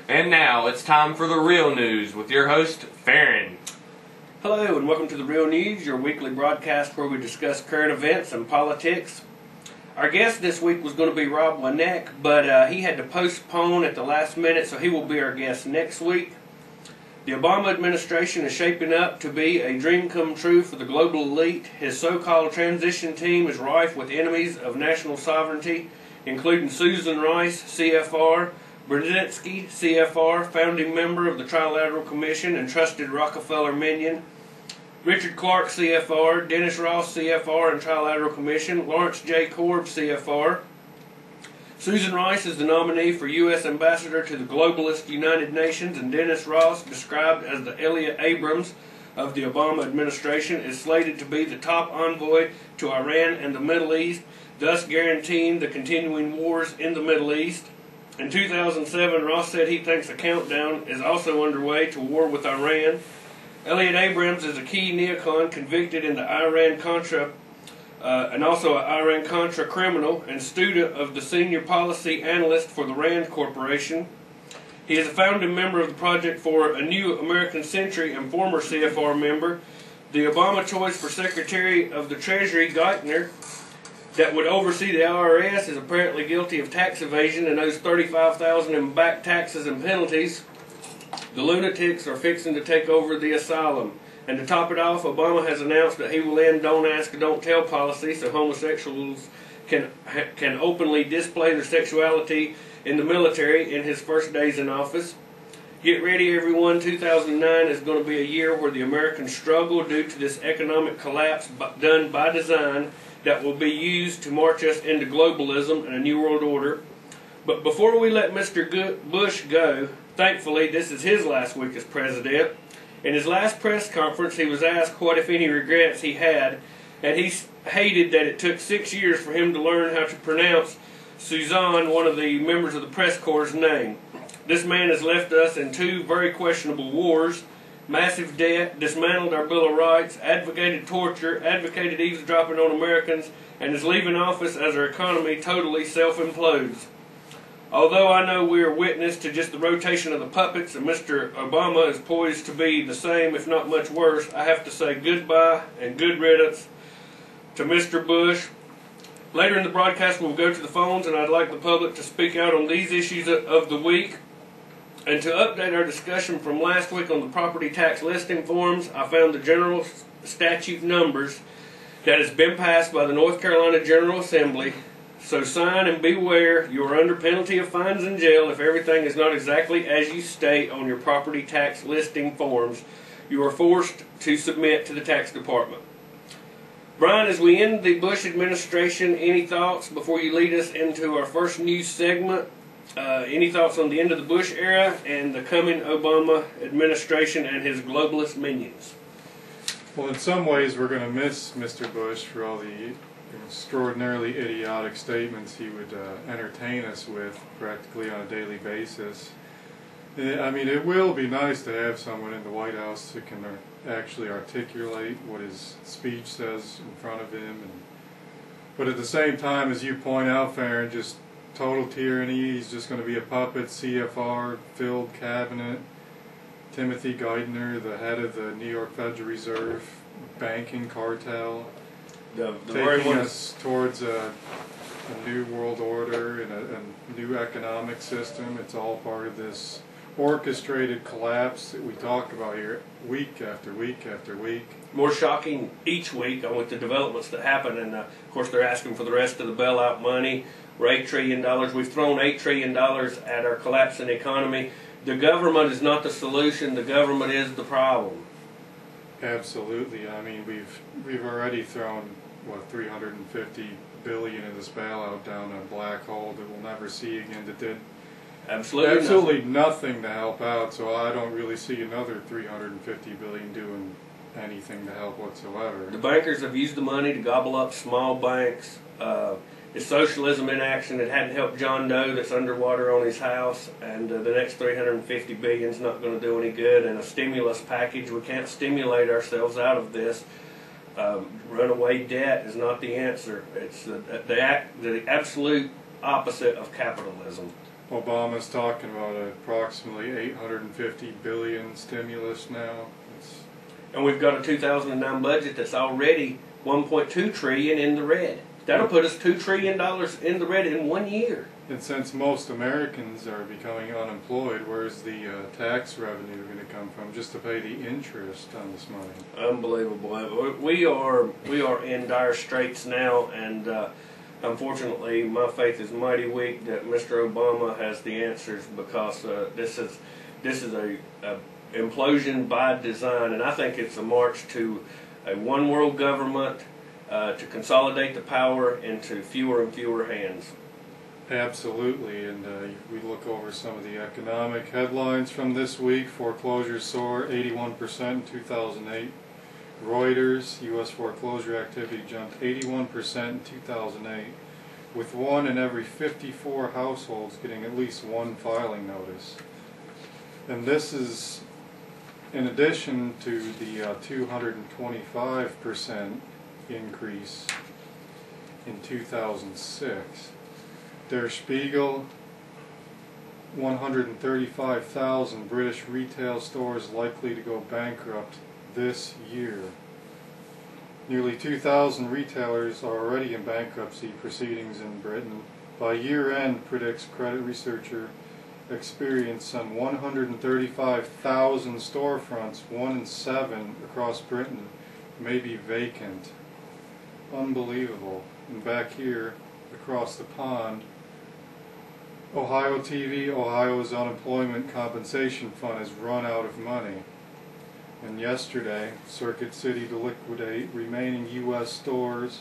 And now it's time for the real news with your host, Farron. Hello and welcome to the Real News, your weekly broadcast where we discuss current events and politics. Our guest this week was going to be Rob Winneck, but he had to postpone at the last minute, so he will be our guest next week. The Obama administration is shaping up to be a dream come true for the global elite. His so-called transition team is rife with enemies of national sovereignty, including Susan Rice, CFR, Brzezinski, CFR, founding member of the Trilateral Commission and trusted Rockefeller minion, Richard Clark, CFR, Dennis Ross, CFR and Trilateral Commission, Lawrence J. Korb, CFR. Susan Rice is the nominee for U.S. Ambassador to the Globalist United Nations, and Dennis Ross, described as the Elliott Abrams of the Obama administration, is slated to be the top envoy to Iran and the Middle East, thus guaranteeing the continuing wars in the Middle East. In 2007, Ross said he thinks a countdown is also underway to war with Iran. Elliott Abrams is a key neocon convicted in the Iran-Contra and also an Iran-Contra criminal and student of the senior policy analyst for the RAND Corporation. He is a founding member of the Project for a New American Century and former CFR member. The Obama choice for Secretary of the Treasury, Geithner, that would oversee the IRS, is apparently guilty of tax evasion and owes $35,000 in back taxes and penalties. The lunatics are fixing to take over the asylum. And to top it off, Obama has announced that he will end Don't Ask, Don't Tell policy, so homosexuals can openly display their sexuality in the military in his first days in office. Get ready, everyone. 2009 is going to be a year where the Americans struggle due to this economic collapse done by design that will be used to march us into globalism and a new world order. But before we let Mr. Bush go, thankfully this is his last week as president. In his last press conference, he was asked what, if any, regrets he had, and he hated that it took 6 years for him to learn how to pronounce Suzanne, one of the members of the press corps' name. This man has left us in two very questionable wars, massive debt, dismantled our Bill of Rights, advocated torture, advocated eavesdropping on Americans, and is leaving office as our economy totally self-implodes. Although I know we are witness to just the rotation of the puppets and Mr. Obama is poised to be the same, if not much worse, I have to say goodbye and good riddance to Mr. Bush. Later in the broadcast we'll go to the phones, and I'd like the public to speak out on these issues of the week. And to update our discussion from last week on the property tax listing forms, I found the general statute numbers that has been passed by the North Carolina General Assembly. So sign and beware, you are under penalty of fines and jail if everything is not exactly as you state on your property tax listing forms. You are forced to submit to the tax department. Brian, as we end the Bush administration, any thoughts before you lead us into our first news segment? Any thoughts on the end of the Bush era and the coming Obama administration and his globalist minions? Well, in some ways we're going to miss Mr. Bush for all the extraordinarily idiotic statements he would entertain us with practically on a daily basis. I mean, it will be nice to have someone in the White House who can actually articulate what his speech says in front of him. But at the same time, as you point out, Farron, just total tyranny. He's just going to be a puppet, CFR-filled cabinet. Timothy Geithner, the head of the New York Federal Reserve banking cartel, taking us towards a new world order and a new economic system. It's all part of this orchestrated collapse that we talk about here week after week after week. More shocking each week with the developments that happen, and of course they're asking for the rest of the bailout money. We're $8 trillion. We've thrown $8 trillion at our collapsing economy. The government is not the solution. The government is the problem. Absolutely. I mean, we've already thrown what, $350 billion in this bailout down a black hole that we'll never see again. That did absolutely nothing to help out. So I don't really see another $350 billion doing anything to help whatsoever. The bankers have used the money to gobble up small banks. It's socialism in action. It hadn't helped John Doe that's underwater on his house, and the next $350 billion is not going to do any good. And a stimulus package, we can't stimulate ourselves out of this. Runaway debt is not the answer. It's the absolute opposite of capitalism. Obama's talking about approximately $850 billion stimulus now. And we've got a 2009 budget that's already $1.2 trillion in the red. That'll put us $2 trillion in the red in 1 year. And since most Americans are becoming unemployed, where's the tax revenue going to come from just to pay the interest on this money? Unbelievable. We are in dire straits now, and unfortunately, my faith is mighty weak that Mr. Obama has the answers, because this is a implosion by design, and I think it's a march to a one world government to consolidate the power into fewer and fewer hands. Absolutely, and we look over some of the economic headlines from this week. Foreclosures soar 81% in 2008. Reuters, U.S. foreclosure activity jumped 81% in 2008, with 1 in every 54 households getting at least one filing notice. And this is in addition to the 225% increase in 2006. Der Spiegel, 135,000 British retail stores likely to go bankrupt this year. Nearly 2,000 retailers are already in bankruptcy proceedings in Britain. By year end, predicts credit researcher Experience, some 135,000 storefronts, 1 in 7 across Britain, may be vacant. Unbelievable. And back here, across the pond, Ohio TV, Ohio's unemployment compensation fund has run out of money. And yesterday, Circuit City to liquidate remaining U.S. stores.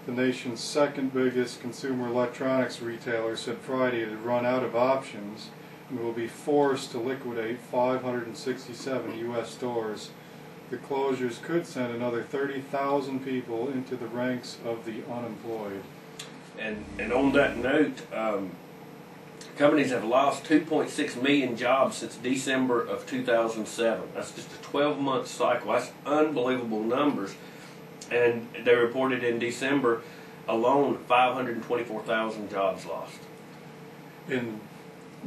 The nation's second biggest consumer electronics retailer said Friday it had run out of options and will be forced to liquidate 567 U.S. stores. The closures could send another 30,000 people into the ranks of the unemployed. And on that note, companies have lost 2.6 million jobs since December of 2007. That's just a 12-month cycle. That's unbelievable numbers. And they reported in December alone 524,000 jobs lost. And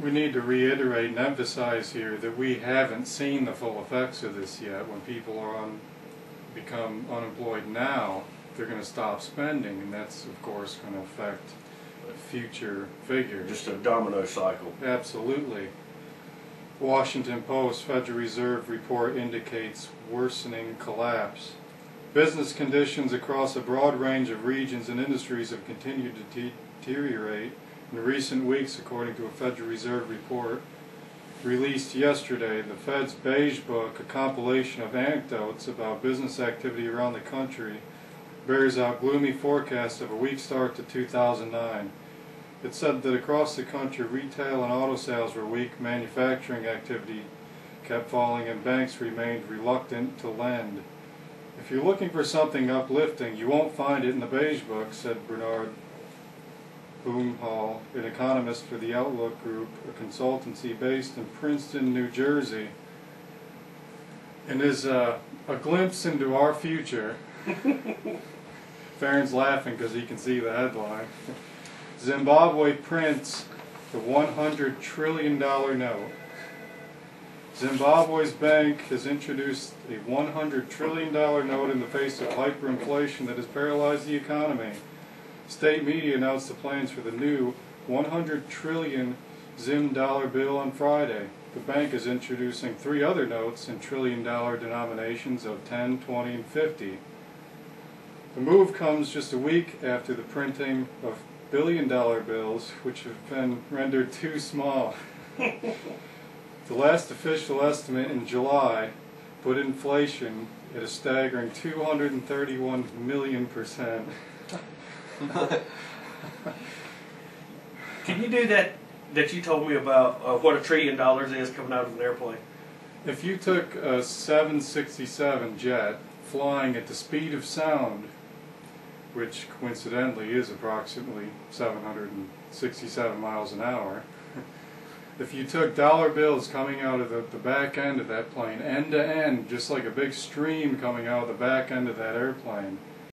we need to reiterate and emphasize here that we haven't seen the full effects of this yet. When people are become unemployed now, they're going to stop spending, and that's of course going to affect future figures. Just a domino cycle. Absolutely. Washington Post Federal Reserve report indicates worsening collapse. Business conditions across a broad range of regions and industries have continued to deteriorate in recent weeks, according to a Federal Reserve report released yesterday. The Fed's Beige Book, a compilation of anecdotes about business activity around the country, bears out gloomy forecasts of a weak start to 2009. It said that across the country, retail and auto sales were weak, manufacturing activity kept falling, and banks remained reluctant to lend. If you're looking for something uplifting, you won't find it in the Beige Book, said Bernard Boomhall, an economist for the Outlook Group, a consultancy based in Princeton, New Jersey. And is a glimpse into our future. Farron's laughing because he can see the headline. Zimbabwe prints the $100 trillion note. Zimbabwe's bank has introduced a $100 trillion note in the face of hyperinflation that has paralyzed the economy. State media announced the plans for the new $100 trillion Zim dollar bill on Friday. The bank is introducing 3 other notes in trillion-dollar denominations of 10, 20, and 50. The move comes just a week after the printing of billion-dollar bills, which have been rendered too small. The last official estimate in July put inflation at a staggering 231 million%. Can you do that you told me about what $1 trillion is coming out of an airplane? If you took a 767 jet flying at the speed of sound, which coincidentally is approximately 767 miles an hour, if you took dollar bills coming out of the back end of that plane, end to end, just like a big stream coming out of the back end of that airplane,